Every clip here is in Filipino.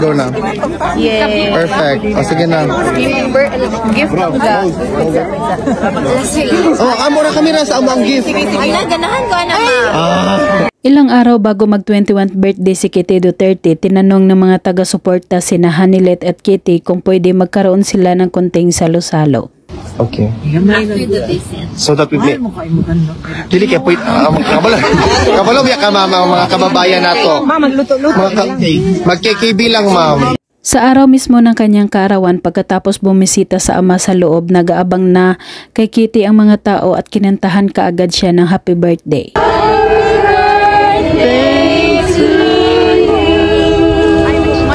outdoor na? Yeah. Perfect. O, sige na. Gift ko ga. Oh, amo na kami na sa among gift. Ay, ganahan ko na ma. Ilang araw bago mag 21st birthday si Kitty Duterte, tinanong ng mga taga-suporta sina Hanilet at Kitty kung pwede magkaroon sila ng konting salo-salo. Okay. So that we play. Dili kay point kabalo biya ka mama mga kababayan nato. Magkikibi lang ma'am. Sa araw mismo ng kanyang kaarawan pagkatapos bumisita sa ama sa loob, nag-aabang na kay Kitty ang mga tao at kinantahan kaagad siya ng happy birthday.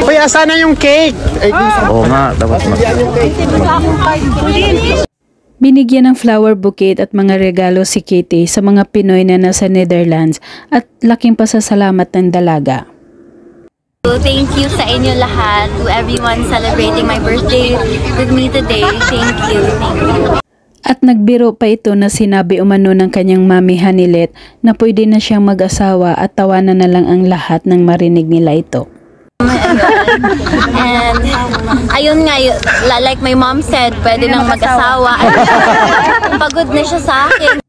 Uy, asa na yung cake? Oo nga, dapat Binigyan ng flower bouquet at mga regalo si Kitty sa mga Pinoy na nasa Netherlands at laking pasasalamat ng dalaga. Thank you sa inyo lahat, to everyone celebrating my birthday with me today. Thank you. Thank you. At nagbiro pa ito na sinabi umano ng kanyang mami Hanilet na pwede na siyang mag-asawa at tawanan na lang ang lahat nang marinig nila ito. And ayun nga, like my mom said, pwede nang mag-asawa. Pagod na siya sa akin.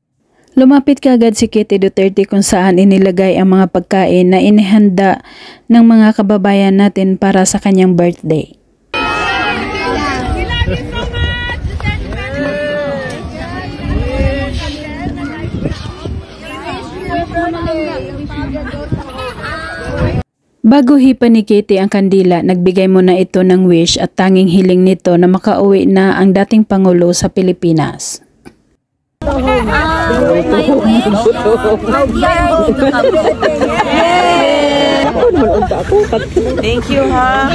Lumapit kaagad si Kitty Duterte kung saan inilagay ang mga pagkain na inihanda ng mga kababayan natin para sa kanyang birthday. Bago hipa ni Kitty ang kandila, nagbigay muna ito ng wish at tanging hiling nito na makauwi na ang dating Pangulo sa Pilipinas. Thank you, ha?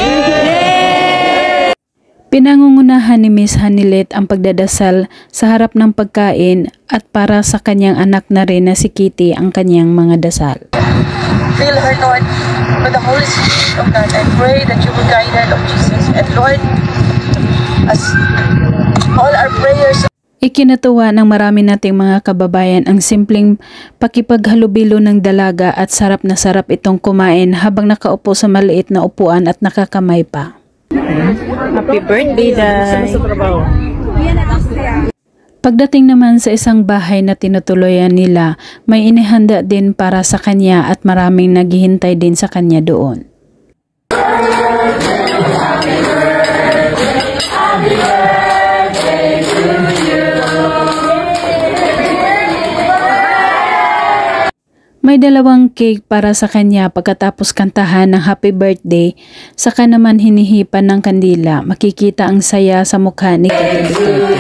Pinangungunahan ni Miss Hanilet ang pagdadasal sa harap ng pagkain at para sa kanyang anak na rin na si Kitty ang kanyang mga dasal. Fill her, Lord, with the Holy Spirit of God. I pray that you will guide her, Lord Jesus. And Lord, as all our prayers. Ikinatuwa ng marami nating mga kababayan ang simpleng pakipaghalubilo ng dalaga at sarap na sarap itong kumain habang nakaupo sa maliit na upuan at nakakamay pa. Happy birthday, Day. Pagdating naman sa isang bahay na tinutuloyan nila, may inihanda din para sa kanya at maraming naghihintay din sa kanya doon. May dalawang cake para sa kanya pagkatapos kantahan ng happy birthday, saka naman hinihipan ng kandila. Makikita ang saya sa mukha ni Kitty Duterte.